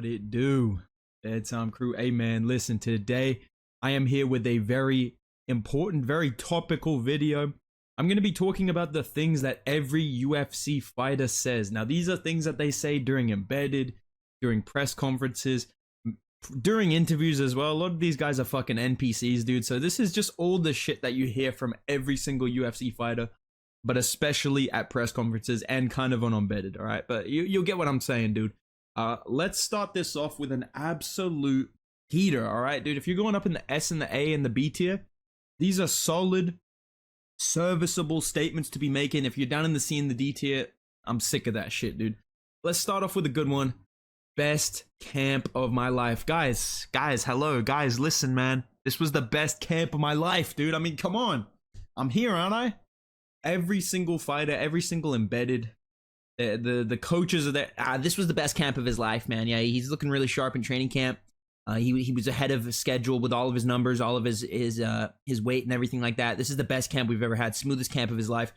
What it do? Bedtime crew. Hey man, listen, today I am here with a very important, very topical video. I'm going to be talking about the things that every UFC fighter says. Now, these are things that they say during embedded, during press conferences, during interviews as well. A lot of these guys are fucking NPCs, dude. So this is just all the shit that you hear from every single UFC fighter, but especially at press conferences and kind of on embedded, all right? But you'll get what I'm saying, dude. Let's start this off with an absolute heater, all right, dude? If you're going up in the S and the A and the B tier, these are solid, serviceable statements to be making. If you're down in the C and the D tier, I'm sick of that shit, dude. Let's start off with a good one. Best camp of my life. Guys, hello. Guys, listen, man. This was the best camp of my life, dude. I mean, come on. I'm here, aren't I? Every single fighter, every single embedded, the coaches are there. This was the best camp of his life, man. Yeah, he's looking really sharp in training camp. He was ahead of his schedule with all of his numbers, all of his weight and everything like that. This is the best camp we've ever had. Smoothest camp of his life.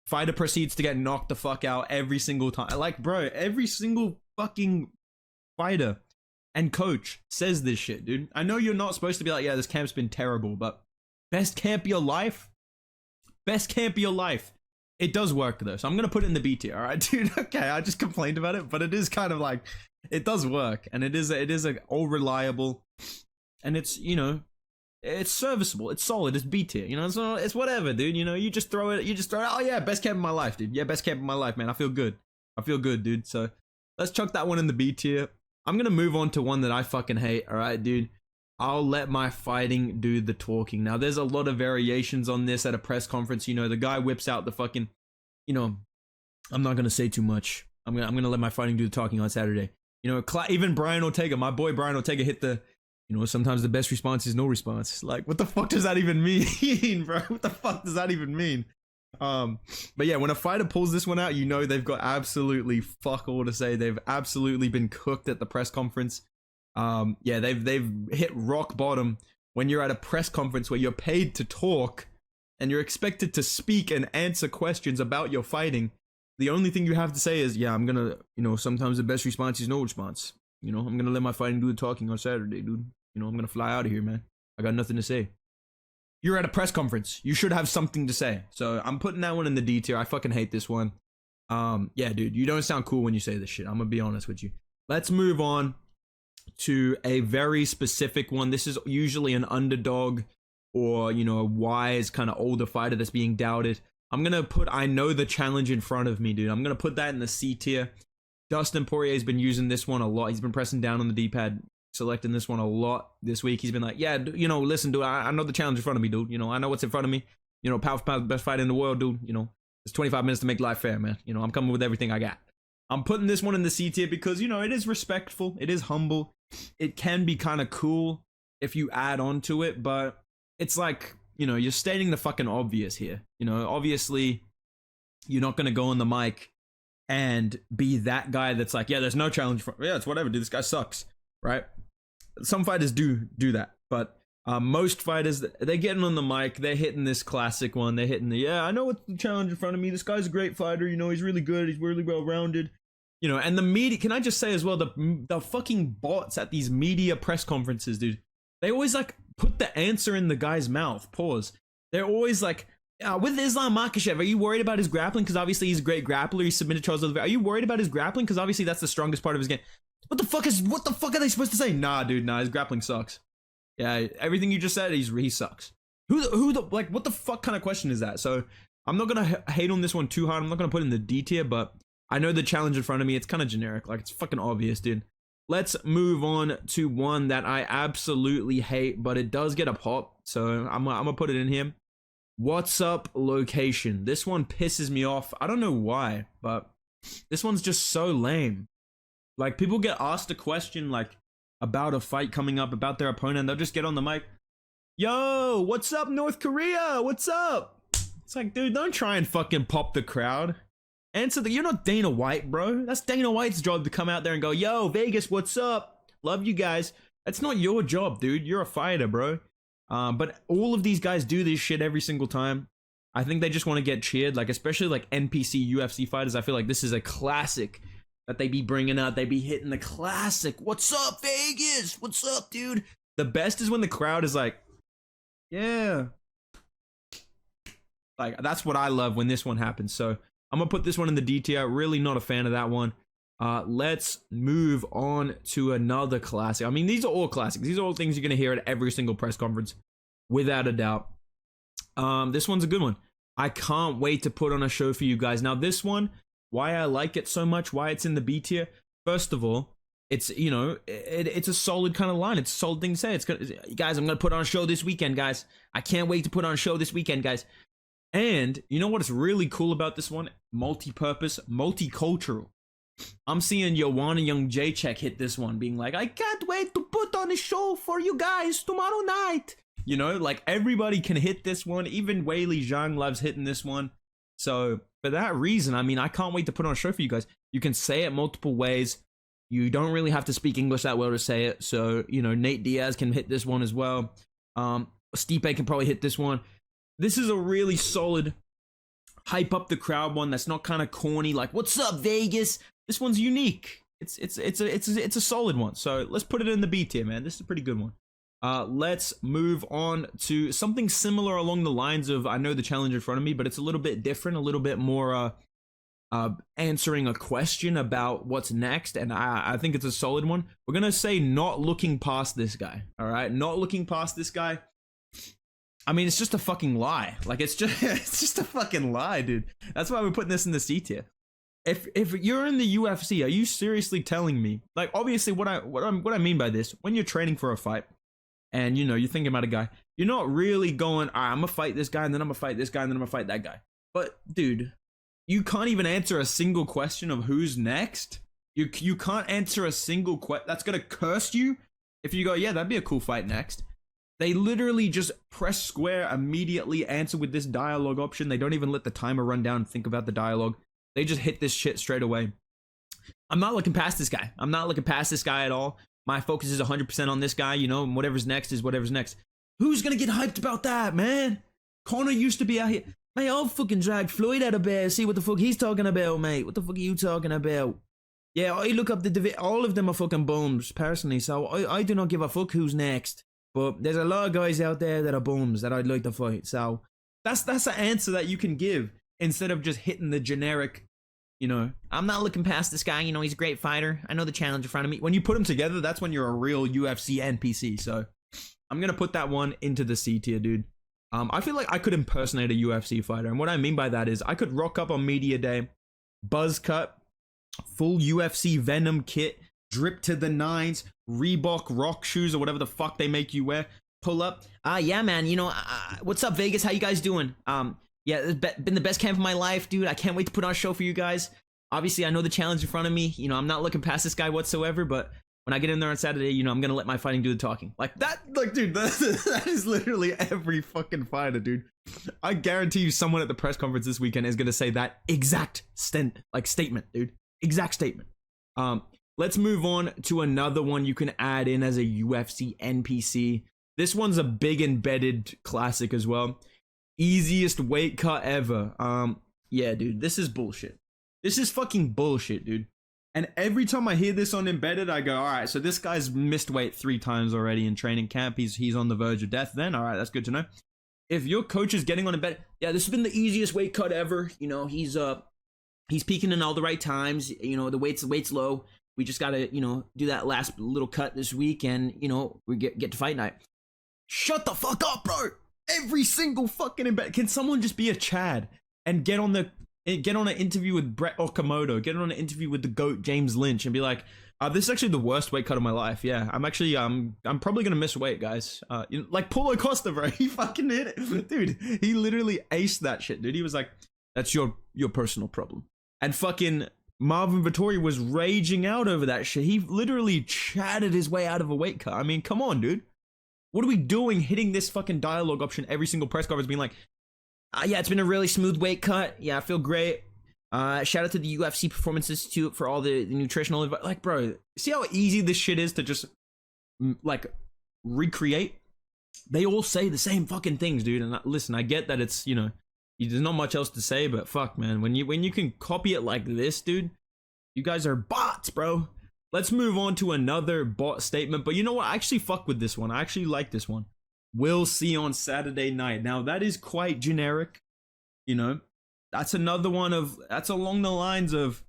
Fighter proceeds to get knocked the fuck out every single time. Like, bro, every single fucking fighter and coach says this shit, dude. I know you're not supposed to be like, yeah, this camp's been terrible, but best camp of your life? Best camp of your life. It does work though, so I'm gonna put it in the B tier, all right, dude? Okay, I just complained about it, but it is kind of like, it does work, and it is a all reliable, and it's, you know, it's serviceable, it's solid, it's B tier, you know, so it's whatever, dude. You know, you just throw it, oh yeah, best camp of my life, dude. Yeah, best camp of my life, man. I feel good, dude. So let's chuck that one in the B tier. I'm gonna move on to one that I fucking hate, all right, dude. I'll let my fighting do the talking. Now, there's a lot of variations on this at a press conference. You know, the guy whips out the fucking, you know, I'm not gonna say too much. I'm gonna let my fighting do the talking on Saturday. You know, even Brian Ortega, my boy Brian Ortega, hit the, you know, sometimes the best response is no response. Like, what the fuck does that even mean, bro? What the fuck does that even mean? But yeah, when a fighter pulls this one out, you know they've got absolutely fuck all to say. They've absolutely been cooked at the press conference. Yeah, they've hit rock bottom when you're at a press conference where you're paid to talk and you're expected to speak and answer questions about your fighting. The only thing you have to say is, yeah, I'm gonna, you know, sometimes the best response is no response. You know, I'm gonna let my fighting do the talking on Saturday, dude. You know, I'm gonna fly out of here, man. I got nothing to say. You're at a press conference. You should have something to say. So I'm putting that one in the D tier. I fucking hate this one. Yeah, dude, you don't sound cool when you say this shit. I'm gonna be honest with you. Let's move on to a very specific one. This is usually an underdog or, you know, a wise kind of older fighter that's being doubted. I'm gonna put, I know the challenge in front of me, dude. I'm gonna put that in the C tier. Dustin Poirier's been using this one a lot. He's been pressing down on the D-pad, selecting this one a lot this week. He's been like, yeah, you know, listen, dude, I know the challenge in front of me, dude. You know, I know what's in front of me. You know, pound for pound, best fighter in the world, dude. You know, it's 25 minutes to make life fair, man. You know, I'm coming with everything I got. I'm putting this one in the C tier because, you know, it is respectful. It is humble. It can be kind of cool if you add on to it, but it's like, you know, you're stating the fucking obvious here. You know, obviously, you're not going to go on the mic and be that guy that's like, yeah, there's no challenge for, yeah, it's whatever, dude, this guy sucks, right? Some fighters do that, but most fighters, they're getting on the mic, they're hitting this classic one, they're hitting the, yeah, I know what's the challenge in front of me, this guy's a great fighter, you know, he's really good, he's really well-rounded, you know, and the media, can I just say as well, the fucking bots at these media press conferences, dude, they always like put the answer in the guy's mouth, pause. They're always like, with Islam Makhachev, are you worried about his grappling? Because obviously he's a great grappler. He submitted Charles Oliveira. Are you worried about his grappling? Because obviously that's the strongest part of his game. What the fuck are they supposed to say? Nah, dude, nah, his grappling sucks. Yeah, everything you just said, he sucks. Like, what the fuck kind of question is that? So I'm not gonna hate on this one too hard. I'm not gonna put it in the D tier, but I know the challenge in front of me. It's kind of generic. Like, it's fucking obvious, dude. Let's move on to one that I absolutely hate, but it does get a pop. So I'm gonna put it in here. What's up, location? This one pisses me off. I don't know why, but this one's just so lame. Like, people get asked a question like about a fight coming up, about their opponent, they'll just get on the mic. Yo, what's up, North Korea? What's up? It's like, dude, don't try and fucking pop the crowd. Answer you're not Dana White, bro. That's Dana White's job to come out there and go, yo, Vegas, what's up? Love you guys. That's not your job, dude. You're a fighter, bro. But all of these guys do this shit every single time. I think they just want to get cheered, like, especially like NPC UFC fighters. I feel like this is a classic that they be bringing out. They be hitting the classic, "What's up, Vegas? What's up, dude?" The best is when the crowd is like, "Yeah." Like, that's what I love when this one happens. So I'm gonna put this one in the D tier. Really not a fan of that one. Let's move on to another classic. I mean, these are all classics. These are all things you're gonna hear at every single press conference, without a doubt. This one's a good one. I can't wait to put on a show for you guys. Now, this one, why I like it so much, why it's in the B tier. First of all, it's, you know, it's a solid kind of line. It's a solid thing to say. It's gonna, guys, I'm gonna put on a show this weekend, guys. I can't wait to put on a show this weekend, guys. And you know what is really cool about this one? Multi-purpose, multicultural. I'm seeing Joanna Young Jacek hit this one, being like, "I can't wait to put on a show for you guys tomorrow night." You know, like, everybody can hit this one. Even Weili Zhang loves hitting this one. So for that reason, I mean, I can't wait to put on a show for you guys. You can say it multiple ways. You don't really have to speak English that well to say it. So, you know, Nate Diaz can hit this one as well. Stipe can probably hit this one. This is a really solid hype up the crowd one that's not kind of corny, like, "What's up, Vegas?" This one's unique. It's a solid one. So let's put it in the B tier, man. This is a pretty good one. Let's move on to something similar along the lines of, I know the challenge in front of me, but it's a little bit different, a little bit more answering a question about what's next, and I think it's a solid one. We're gonna say not looking past this guy. All right, not looking past this guy. I mean, it's just a fucking lie. Like, it's just a fucking lie, dude. That's why we're putting this in the C tier. If you're in the UFC, are you seriously telling me, like, obviously what I mean by this, when you're training for a fight and, you know, you're thinking about a guy, you're not really going, "All right, I'm gonna fight this guy, and then I'm gonna fight this guy, and then I'm gonna fight that guy." But dude, you can't even answer a single question of who's next. You can't answer a single question. That's gonna curse you if you go, "Yeah, that'd be a cool fight next." They literally just press square, immediately answer with this dialogue option. They don't even let the timer run down and think about the dialogue. They just hit this shit straight away. I'm not looking past this guy. I'm not looking past this guy at all. My focus is 100% on this guy, you know, and whatever's next is whatever's next. Who's gonna get hyped about that, man? Conor used to be out here. Mate, I'll fucking drag Floyd out of bed, see what the fuck he's talking about, mate. What the fuck are you talking about? Yeah, I look up all of them are fucking bums, personally, so I do not give a fuck who's next. But there's a lot of guys out there that are bums that I'd like to fight. So that's an answer that you can give instead of just hitting the generic, you know, "I'm not looking past this guy, you know, he's a great fighter. I know the challenge in front of me." When you put them together, that's when you're a real UFC NPC. So I'm going to put that one into the C tier, dude. I feel like I could impersonate a UFC fighter. And what I mean by that is I could rock up on media day, buzz cut, full UFC Venom kit, drip to the nines, Reebok rock shoes or whatever the fuck they make you wear, pull up. "Yeah, man, you know, what's up, Vegas? How you guys doing? Yeah, it's been the best camp of my life, dude. I can't wait to put on a show for you guys. Obviously, I know the challenge in front of me. You know, I'm not looking past this guy whatsoever, but when I get in there on Saturday, you know, I'm gonna let my fighting do the talking." Like that, like, dude, that is literally every fucking fighter, dude. I guarantee you someone at the press conference this weekend is gonna say that exact statement, dude. Exact statement. Let's move on to another one you can add in as a UFC NPC. This one's a big embedded classic as well. Easiest weight cut ever. Yeah, dude, this is bullshit. This is fucking bullshit, dude. And every time I hear this on Embedded, I go, "All right, so this guy's missed weight 3 times already in training camp. He's on the verge of death then. All right, that's good to know." If your coach is getting on Embedded, "Yeah, this has been the easiest weight cut ever. You know, he's peaking in all the right times. You know, the weight's low. We just gotta, you know, do that last little cut this week, and, you know, we get to fight night." Shut the fuck up, bro. Every single fucking Embedded. Can someone just be a Chad and get on an interview with Brett Okamoto, get on an interview with the GOAT James Lynch, and be like, "This is actually the worst weight cut of my life. Yeah, I'm actually I'm probably gonna miss weight, guys." You know, like Paulo Costa, bro. He fucking hit it, dude. He literally aced that shit, dude. He was like, "That's your personal problem." And fucking Marvin Vettori was raging out over that shit. He literally chatted his way out of a weight cut. I mean, come on, dude. What are we doing hitting this fucking dialogue option every single press conference being like, "Yeah, it's been a really smooth weight cut. Yeah, I feel great. Shout out to the UFC Performance Institute for all the nutritional advice." Like, bro, see how easy this shit is to just, like, recreate? They all say the same fucking things, dude. And listen, I get that it's, you know, there's not much else to say, but fuck, man, when you can copy it like this, dude, You guys are bots, bro. Let's move on to another bot statement. But you know what? I actually fuck with this one. I actually like this one. We'll see on Saturday night. Now, that is quite generic. You know, that's another one of, that's along the lines of,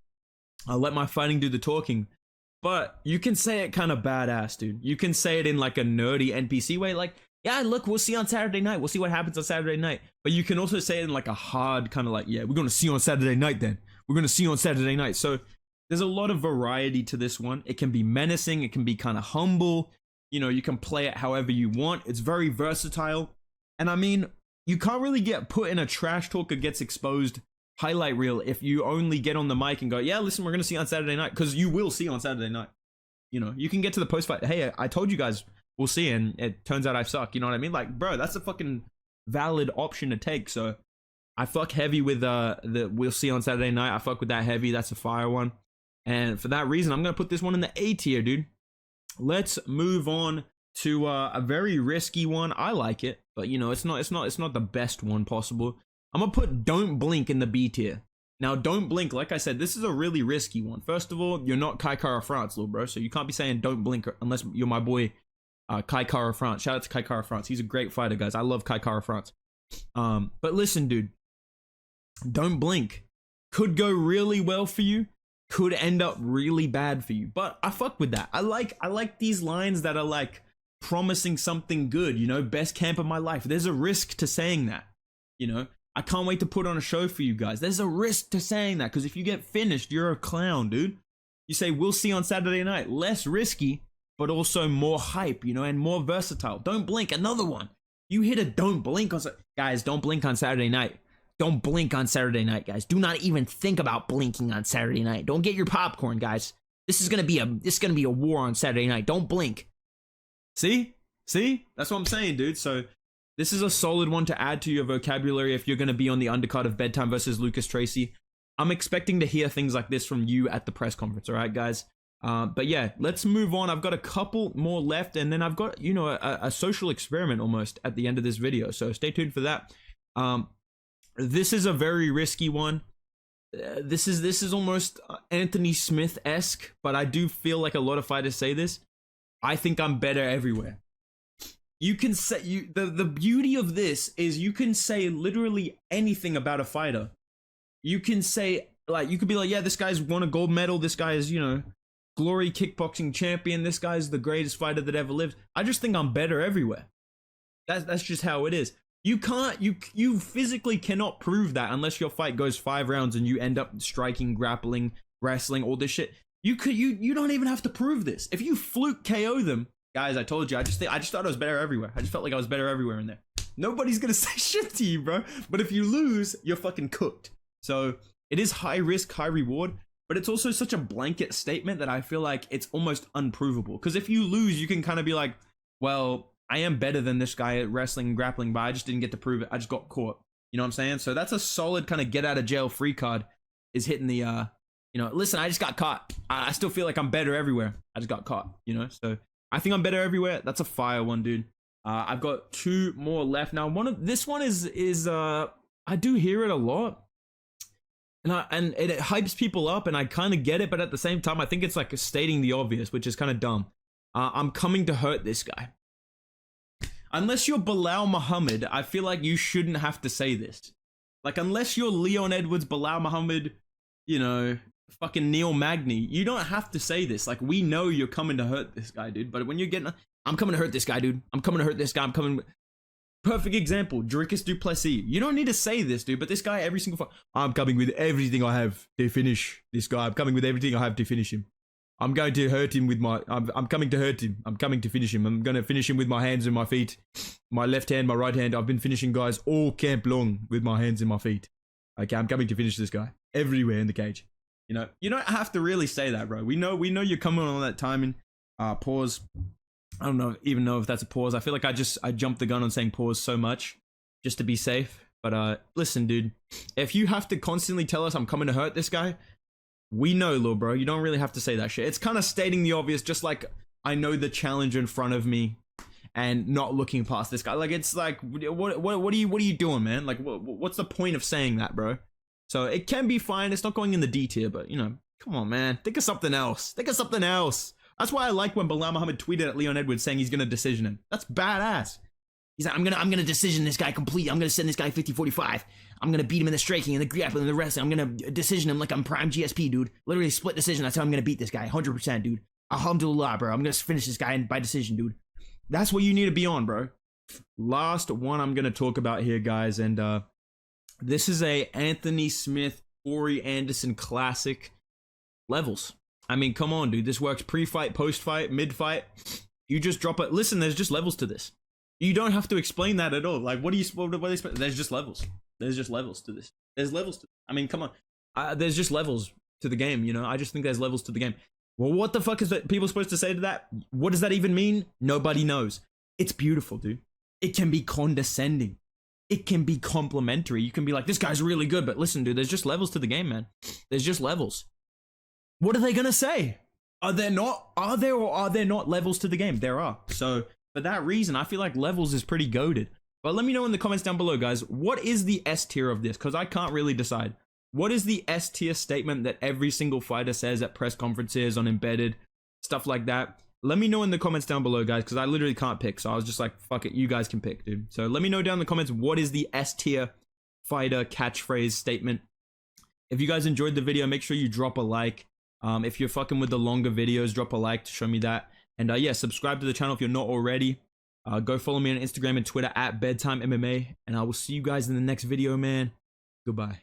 I'll let my fighting do the talking. But you can say it kind of badass, dude. You can say it in like a nerdy NPC way, like, yeah, look, we'll see on Saturday night. We'll see what happens on Saturday night. But you can also say it in like a hard kind of like, yeah, we're going to see on Saturday night then. We're going to see on Saturday night. So there's a lot of variety to this one. It can be menacing. It can be kind of humble. You know, you can play it however you want. It's very versatile. And I mean, you can't really get put in a trash talker gets exposed highlight reel if you only get on the mic and go, yeah, listen, we're going to see on Saturday night. Because you will see on Saturday night. You know, you can get to the post fight. Hey, I told you guys we'll see. And it turns out I suck. You know what I mean? Like, bro, that's a fucking valid option to take. So I fuck heavy with the we'll see on Saturday night. I fuck with that heavy. That's a fire one. And for that reason, I'm going to put this one in the A tier, dude. Let's move on to a very risky one. I like it, but you know, it's not the best one possible. I'm going to put Don't Blink in the B tier. Now, Don't Blink, like I said, this is a really risky one. First of all, you're not Kai Kara France, little bro, so you can't be saying Don't Blink unless you're my boy Kai Kara France. Shout out to Kai Kara France. He's a great fighter, guys. I love Kai Kara France. But listen, dude, Don't Blink could go really well for you, could end up really bad for you. But I fuck with that. I like these lines that are like promising something good, you know, best camp of my life. There's a risk to saying that, you know. I can't wait to put on a show for you guys. There's a risk to saying that, because if you get finished, you're a clown, dude. You say, we'll see on Saturday night. Less risky, but also more hype, you know, and more versatile. Don't Blink, another one. You hit a Don't Blink on... Guys, don't blink on Saturday night. Don't blink on Saturday night, guys. Do not even think about blinking on Saturday night. Don't get your popcorn, guys. This is gonna be a war on Saturday night. Don't blink. See? That's what I'm saying, dude. So this is a solid one to add to your vocabulary if you're gonna be on the undercard of Bedtime versus Lucas Tracy. I'm expecting to hear things like this from you at the press conference, all right, guys? But yeah, let's move on. I've got a couple more left, and then I've got, you know, a social experiment almost at the end of this video. So stay tuned for that. This is a very risky one. This is almost Anthony Smith-esque, but I do feel like a lot of fighters say this. I think I'm better everywhere. You can say the beauty of this is you can say literally anything about a fighter. You can say, like, you could be like, yeah, this guy's won a gold medal. This guy is, you know, glory kickboxing champion. This guy's the greatest fighter that ever lived. I just think I'm better everywhere. That's just how it is. You can't, you physically cannot prove that unless your fight goes 5 rounds and you end up striking, grappling, wrestling, all this shit. You don't even have to prove this. If you fluke KO them, guys, I told you, I just thought I was better everywhere. I just felt like I was better everywhere in there. Nobody's gonna say shit to you, bro. But if you lose, you're fucking cooked. So it is high risk, high reward, but it's also such a blanket statement that I feel like it's almost unprovable. Because if you lose, you can kind of be like, well, I am better than this guy at wrestling and grappling, but I just didn't get to prove it. I just got caught. You know what I'm saying? So that's a solid kind of get out of jail free card, is hitting the, you know, listen, I just got caught. I still feel like I'm better everywhere. I just got caught, you know? So I think I'm better everywhere. That's a fire one, dude. I've got 2 more left. Now, this one is I do hear it a lot. And it hypes people up, and I kind of get it, but at the same time, I think it's like stating the obvious, which is kind of dumb. I'm coming to hurt this guy. Unless you're Bilal Muhammad, I feel like you shouldn't have to say this. Like, unless you're Leon Edwards, Bilal Muhammad, you know, fucking Neil Magny, you don't have to say this. Like, we know you're coming to hurt this guy, dude. But when you're getting, I'm coming to hurt this guy, dude. I'm coming to hurt this guy. I'm coming. Perfect example, Dricus du Plessis. You don't need to say this, dude, but this guy, every single fight, I'm coming with everything I have to finish this guy. I'm coming with everything I have to finish him. I'm going to hurt him with my, I'm coming to hurt him. I'm coming to finish him. I'm going to finish him with my hands and my feet. My left hand, my right hand. I've been finishing guys all camp long with my hands and my feet. Okay, I'm coming to finish this guy everywhere in the cage. You know, you don't have to really say that, bro. We know you're coming on that timing. Pause. I don't even know if that's a pause. I feel like I jumped the gun on saying pause so much just to be safe. But listen, dude, if you have to constantly tell us I'm coming to hurt this guy, we know, little bro. You don't really have to say that shit. It's kind of stating the obvious, just like I know the challenge in front of me and not looking past this guy. Like, it's like, what are you doing, man? Like, what's the point of saying that, bro? So it can be fine. It's not going in the D tier, but you know, Come on, man. Think of something else. Think of something else. That's why I like when Bilal Muhammad tweeted at Leon Edwards saying he's gonna decision him. That's badass. He's like, I'm gonna decision this guy completely. I'm gonna send this guy 50-45. I'm gonna beat him in the striking and the grappling and the wrestling. I'm gonna decision him like I'm prime GSP, dude. Literally split decision. That's how I'm gonna beat this guy. 100%, dude. Alhamdulillah, bro. I'm gonna finish this guy by decision, dude. That's what you need to be on, bro. Last one I'm gonna talk about here, guys, and this is a Anthony Smith, Corey Anderson classic. Levels. I mean, come on, dude. This works pre-fight, post-fight, mid-fight. You just drop it. Listen, there's just levels to this. You don't have to explain that at all. Like, what do you expect? There's just levels. There's just levels to this. There's levels to. I mean, come on. There's just levels to the game. You know, I just think there's levels to the game. Well, what the fuck is that people supposed to say to that? What does that even mean? Nobody knows. It's beautiful, dude. It can be condescending. It can be complimentary. You can be like, this guy's really good, but listen, dude, there's just levels to the game, man. There's just levels. What are they gonna say? Are there not? Are there or are there not levels to the game? There are. So for that reason, I feel like levels is pretty goated. But let me know in the comments down below, guys. What is the S tier of this? Because I can't really decide. What is the S tier statement that every single fighter says at press conferences, on Embedded, stuff like that? Let me know in the comments down below, guys, because I literally can't pick. So I was just like, fuck it, you guys can pick, dude. So let me know down in the comments, what is the S tier fighter catchphrase statement? If you guys enjoyed the video, make sure you drop a like. If you're fucking with the longer videos, drop a like to show me that. And yeah, subscribe to the channel if you're not already. Go follow me on Instagram and Twitter at Bedtime MMA. And I will see you guys in the next video, man. Goodbye.